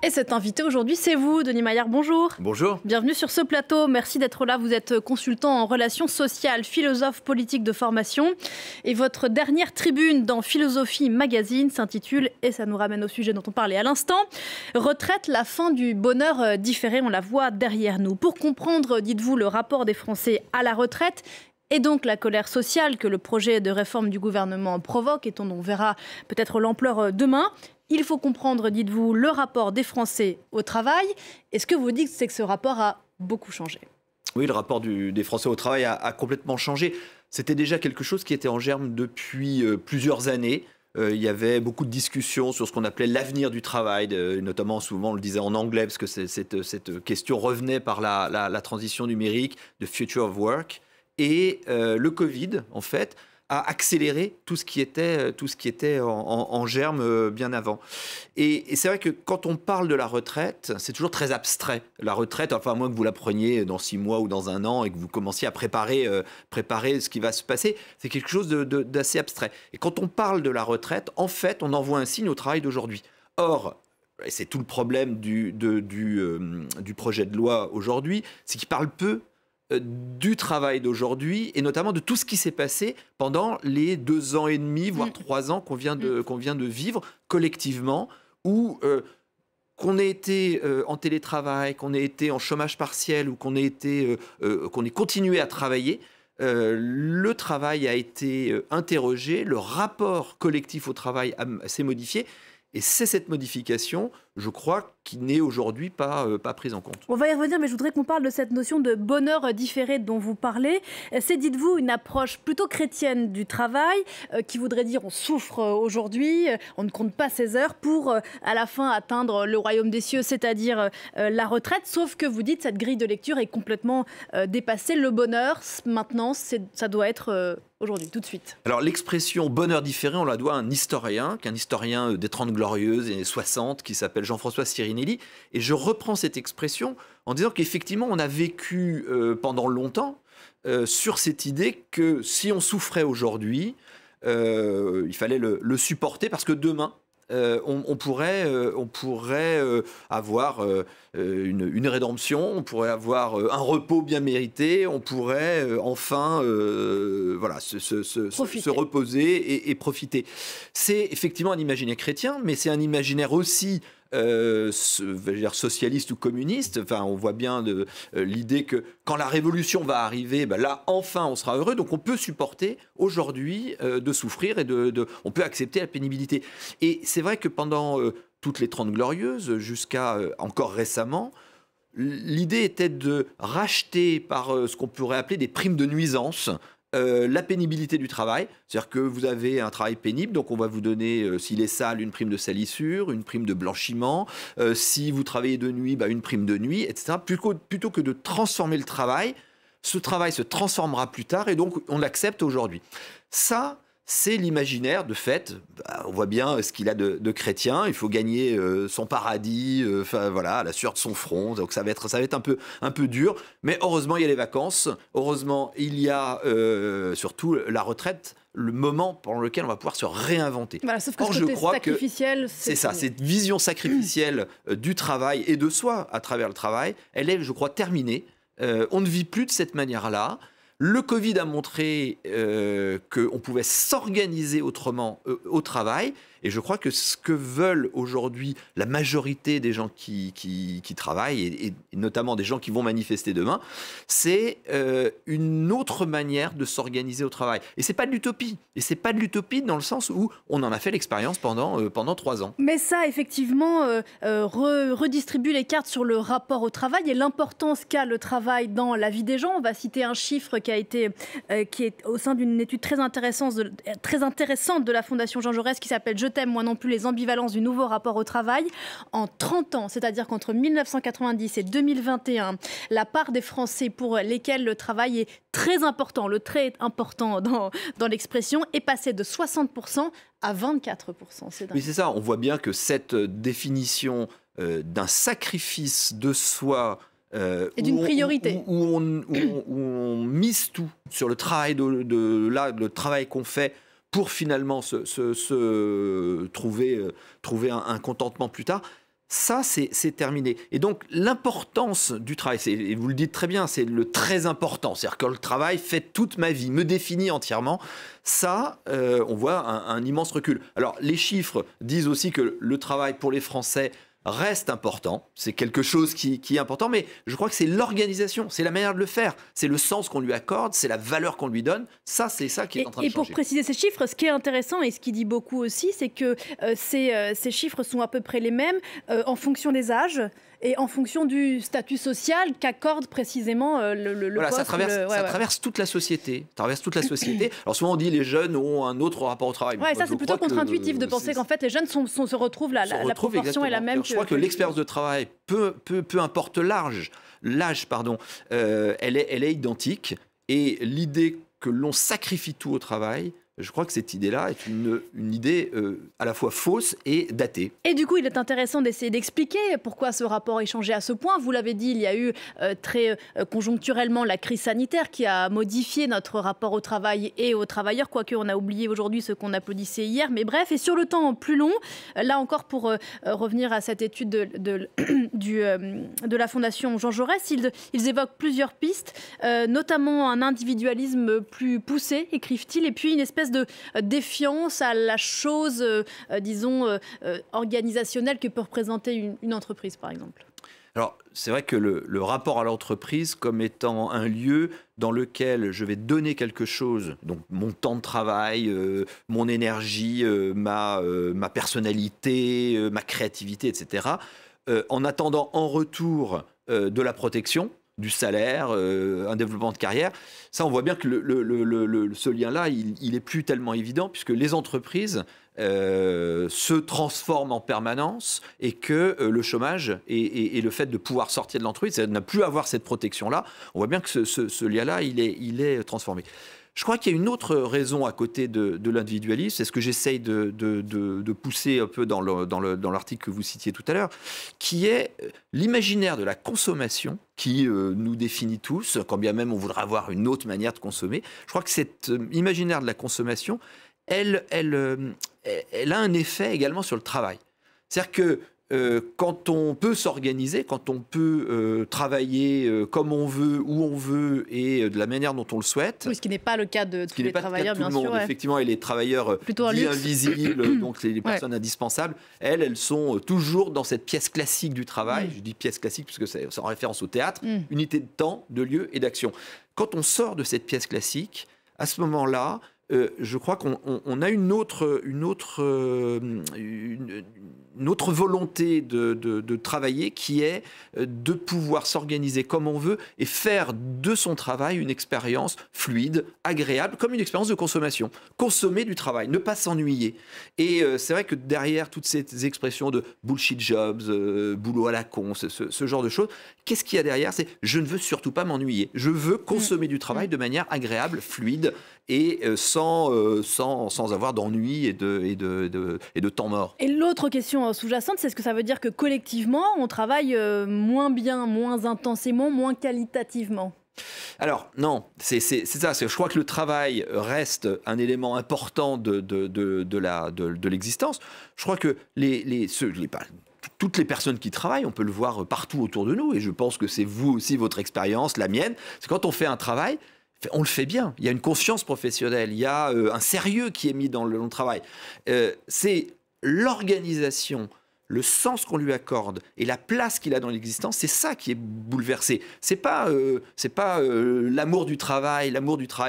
Et cet invité aujourd'hui, c'est vous, Denis Maillard. Bonjour. Bonjour. Bienvenue sur ce plateau. Merci d'être là. Vous êtes consultant en relations sociales, philosophe politique de formation. Et votre dernière tribune dans Philosophie Magazine s'intitule, et ça nous ramène au sujet dont on parlait à l'instant, Retraite, la fin du bonheur différé. On la voit derrière nous. Pour comprendre, dites-vous, le rapport des Français à la retraite, et donc la colère sociale que le projet de réforme du gouvernement provoque, et dont on verra peut-être l'ampleur demain, il faut comprendre, dites-vous, le rapport des Français au travail. Et ce que vous dites, c'est que ce rapport a beaucoup changé. Oui, le rapport des Français au travail a complètement changé. C'était déjà quelque chose qui était en germe depuis plusieurs années. Il y avait beaucoup de discussions sur ce qu'on appelait l'avenir du travail, notamment souvent on le disait en anglais, parce que cette question revenait par la transition numérique, de Future of Work. Et le Covid, en fait, a accéléré tout ce qui était en germe bien avant. Et c'est vrai que quand on parle de la retraite, c'est toujours très abstrait. La retraite, enfin, à moins que vous la preniez dans 6 mois ou dans 1 an et que vous commenciez à préparer ce qui va se passer, c'est quelque chose d'assez abstrait. Et quand on parle de la retraite, en fait, on envoie un signe au travail d'aujourd'hui. Or, et c'est tout le problème du projet de loi aujourd'hui, c'est qu'il parle peu du travail d'aujourd'hui et notamment de tout ce qui s'est passé pendant les 2 ans et demi, voire 3 ans qu'on vient de vivre collectivement, où qu'on ait été en télétravail, qu'on ait été en chômage partiel ou qu'on ait continué à travailler, le travail a été interrogé, le rapport collectif au travail s'est modifié. Et c'est cette modification, je crois, qui n'est aujourd'hui pas prise en compte. On va y revenir, mais je voudrais qu'on parle de cette notion de bonheur différé dont vous parlez. C'est, dites-vous, une approche plutôt chrétienne du travail, qui voudrait dire on souffre aujourd'hui, on ne compte pas ses heures pour, à la fin, atteindre le royaume des cieux, c'est-à-dire la retraite. Sauf que vous dites cette grille de lecture est complètement dépassée. Le bonheur, maintenant, ça doit être aujourd'hui, tout de suite. Alors l'expression bonheur différé, on la doit à un historien des 30 Glorieuses et 60, qui s'appelle Jean-François Sirinelli. Et je reprends cette expression en disant qu'effectivement, on a vécu pendant longtemps sur cette idée que si on souffrait aujourd'hui, il fallait le supporter parce que demain, on pourrait avoir une rédemption, on pourrait avoir un repos bien mérité, on pourrait enfin se reposer et profiter. C'est effectivement un imaginaire chrétien, mais c'est un imaginaire aussi socialiste ou communiste. Enfin, on voit bien l'idée que quand la révolution va arriver, ben là, enfin, on sera heureux. Donc, on peut supporter aujourd'hui de souffrir et on peut accepter la pénibilité. Et c'est vrai que pendant toutes les 30 Glorieuses, jusqu'à encore récemment, l'idée était de racheter par ce qu'on pourrait appeler des primes de nuisance la pénibilité du travail, c'est-à-dire que vous avez un travail pénible, donc on va vous donner, s'il est sale, une prime de salissure, une prime de blanchiment, si vous travaillez de nuit, une prime de nuit, etc. Plutôt que de transformer le travail, ce travail se transformera plus tard et donc on l'accepte aujourd'hui. Ça, c'est l'imaginaire, de fait. On voit bien ce qu'il a de chrétien. Il faut gagner son paradis, à la sueur de son front. Donc ça va être un peu dur. Mais heureusement, il y a les vacances. Heureusement, il y a surtout la retraite, le moment pendant lequel on va pouvoir se réinventer. Voilà, sauf que ce côté sacrificiel, c'est ça. Cette vision sacrificielle du travail et de soi à travers le travail, elle est, je crois, terminée. On ne vit plus de cette manière-là. Le Covid a montré qu'on pouvait s'organiser autrement au travail. Et je crois que ce que veulent aujourd'hui la majorité des gens qui travaillent, et notamment des gens qui vont manifester demain, c'est une autre manière de s'organiser au travail. Et ce n'est pas de l'utopie. Et ce n'est pas de l'utopie dans le sens où on en a fait l'expérience pendant 3 ans. Mais ça, effectivement, redistribue les cartes sur le rapport au travail et l'importance qu'a le travail dans la vie des gens. On va citer un chiffre qui est au sein d'une étude très intéressante de la Fondation Jean Jaurès qui s'appelle « Je t'aime, moi non plus, les ambivalences du nouveau rapport au travail ». En 30 ans, c'est-à-dire qu'entre 1990 et 2021, la part des Français pour lesquels le travail est très important, le très important dans l'expression, est passée de 60% à 24%. Oui, c'est ça. On voit bien que cette définition d'un sacrifice de soi et d'une priorité. Où on mise tout sur le travail, le travail qu'on fait pour finalement trouver un contentement plus tard. Ça, c'est terminé. Et donc, l'importance du travail, et vous le dites très bien, c'est le très important. C'est-à-dire que le travail fait toute ma vie, me définit entièrement. Ça, on voit un immense recul. Alors, les chiffres disent aussi que le travail pour les Français reste important. C'est quelque chose qui est important, mais je crois que c'est l'organisation, c'est la manière de le faire, c'est le sens qu'on lui accorde, c'est la valeur qu'on lui donne. Ça, c'est ça qui est en train de changer. Et pour préciser ces chiffres, ce qui est intéressant et ce qui dit beaucoup aussi, c'est que ces chiffres sont à peu près les mêmes en fonction des âges et en fonction du statut social qu'accorde précisément le voilà, poste. Ça traverse toute la société. Alors souvent on dit les jeunes ont un autre rapport au travail. Ouais, ça c'est plutôt contre-intuitif de penser qu'en fait les jeunes se retrouvent là, la proportion exactement. est la même. Je crois que l'expérience de travail, peu importe l'âge, elle est identique. Et l'idée que l'on sacrifie tout au travail, je crois que cette idée-là est une idée à la fois fausse et datée. Et du coup, il est intéressant d'essayer d'expliquer pourquoi ce rapport est changé à ce point. Vous l'avez dit, il y a eu très conjoncturellement la crise sanitaire qui a modifié notre rapport au travail et aux travailleurs, quoique on a oublié aujourd'hui ce qu'on applaudissait hier. Mais bref, et sur le temps plus long, là encore pour revenir à cette étude de la Fondation Jean Jaurès, ils évoquent plusieurs pistes, notamment un individualisme plus poussé, écrivent-ils, et puis une espèce de défiance à la chose, disons, organisationnelle que peut représenter une entreprise, par exemple. Alors, c'est vrai que le rapport à l'entreprise comme étant un lieu dans lequel je vais donner quelque chose, donc mon temps de travail, mon énergie, ma personnalité, ma créativité, etc., en attendant en retour de la protection, du salaire, un développement de carrière. Ça, on voit bien que ce lien-là, il n'est plus tellement évident puisque les entreprises se transforment en permanence et que le chômage et le fait de pouvoir sortir de l'entreprise, de ne plus avoir cette protection-là, on voit bien que ce lien-là, il est transformé. Je crois qu'il y a une autre raison à côté de l'individualisme, c'est ce que j'essaye de pousser un peu dans l'article que vous citiez tout à l'heure, qui est l'imaginaire de la consommation qui nous définit tous, quand bien même on voudrait avoir une autre manière de consommer. Je crois que cet imaginaire de la consommation, elle a un effet également sur le travail. C'est-à-dire que quand on peut s'organiser, quand on peut travailler comme on veut, où on veut et de la manière dont on le souhaite. Oui, ce qui n'est pas le cas de tous les travailleurs, bien sûr. Effectivement, et les travailleurs dits invisibles, donc les personnes indispensables, elles sont toujours dans cette pièce classique du travail. Je dis pièce classique puisque c'est en référence au théâtre, unité de temps, de lieu et d'action. Quand on sort de cette pièce classique, à ce moment-là, je crois qu'on a une autre volonté de travailler qui est de pouvoir s'organiser comme on veut et faire de son travail une expérience fluide, agréable, comme une expérience de consommation. Consommer du travail, ne pas s'ennuyer. Et c'est vrai que derrière toutes ces expressions de bullshit jobs, boulot à la con, ce genre de choses, qu'est-ce qu'il y a derrière? C'est je ne veux surtout pas m'ennuyer. Je veux consommer du travail de manière agréable, fluide et sans avoir d'ennui et de temps mort. Et l'autre question sous-jacente, c'est ce que ça veut dire que collectivement, on travaille moins bien, moins intensément, moins qualitativement? Alors non, c'est ça. Je crois que le travail reste un élément important de l'existence. Je crois que toutes les personnes qui travaillent, on peut le voir partout autour de nous, et je pense que c'est vous aussi, votre expérience, la mienne, c'est quand on fait un travail, on le fait bien. Il y a une conscience professionnelle, il y a un sérieux qui est mis dans le travail. C'est l'organisation, le sens qu'on lui accorde et la place qu'il a dans l'existence, c'est ça qui est bouleversé. C'est pas l'amour du travail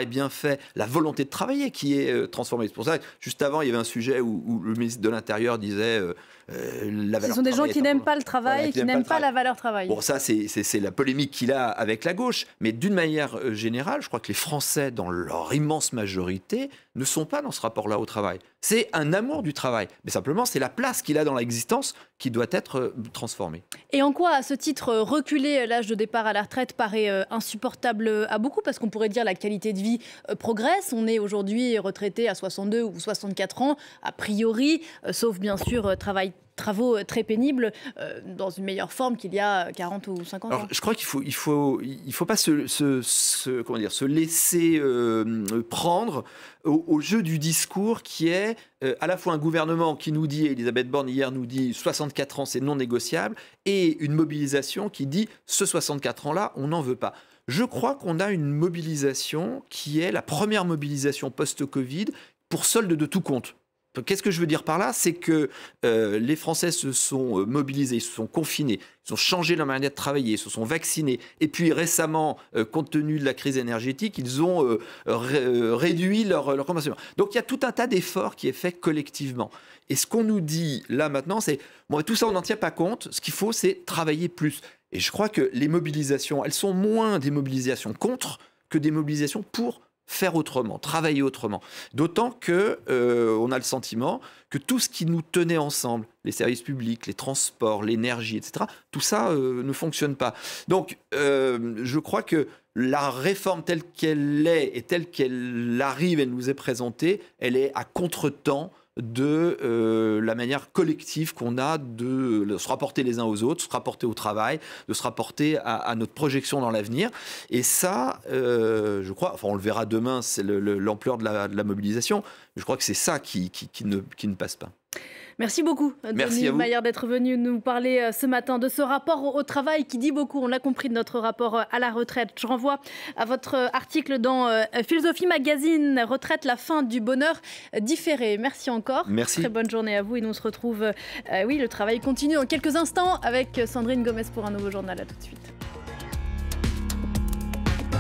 bien fait, la volonté de travailler qui est transformée. C'est pour ça que juste avant, il y avait un sujet où le ministre de l'Intérieur disait la valeur. Ce sont des gens qui n'aiment pas le travail, qui n'aiment pas la valeur travail. Bon, ça, c'est la polémique qu'il a avec la gauche. Mais d'une manière générale, je crois que les Français, dans leur immense majorité, ne sont pas dans ce rapport-là au travail. C'est un amour du travail. Mais simplement, c'est la place qu'il a dans l'existence qui doit être transformée. Et en quoi, à ce titre, reculer l'âge de départ à la retraite paraît insupportable à beaucoup? Parce qu'on pourrait dire la qualité de vie progresse. On est aujourd'hui retraité à 62 ou 64 ans, a priori, sauf bien sûr travaux très pénibles, dans une meilleure forme qu'il y a 40 ou 50 ans. Alors, je crois qu'il faut pas se laisser prendre au jeu du discours qui est à la fois un gouvernement qui nous dit, Elisabeth Borne hier nous dit 64 ans, c'est non négociable, et une mobilisation qui dit ce 64 ans-là, on n'en veut pas. Je crois qu'on a une mobilisation qui est la première mobilisation post-Covid pour solde de tout compte. Qu'est-ce que je veux dire par là? C'est que les Français se sont mobilisés, ils se sont confinés, ils ont changé leur manière de travailler, ils se sont vaccinés. Et puis récemment, compte tenu de la crise énergétique, ils ont réduit leur consommation. Donc il y a tout un tas d'efforts qui est fait collectivement. Et ce qu'on nous dit là maintenant, c'est bon, tout ça, on n'en tient pas compte. Ce qu'il faut, c'est travailler plus. Et je crois que les mobilisations, elles sont moins des mobilisations contre que des mobilisations pour faire autrement, travailler autrement. D'autant que on a le sentiment que tout ce qui nous tenait ensemble, les services publics, les transports, l'énergie, etc., tout ça ne fonctionne pas. Donc, je crois que la réforme telle qu'elle est et telle qu'elle arrive, elle nous est présentée, elle est à contre-temps de la manière collective qu'on a de se rapporter les uns aux autres, se rapporter au travail, de se rapporter à notre projection dans l'avenir. Et ça, je crois, enfin on le verra demain, c'est l'ampleur de la mobilisation, je crois que c'est ça qui ne passe pas. Merci beaucoup, Denis Maillard, d'être venu nous parler ce matin de ce rapport au travail qui dit beaucoup, on l'a compris, de notre rapport à la retraite. Je renvoie à votre article dans Philosophie Magazine, Retraite, la fin du bonheur différé. Merci encore. Merci. Très bonne journée à vous et nous on se retrouve, oui, le travail continue dans quelques instants avec Sandrine Gomez pour un nouveau journal. À tout de suite.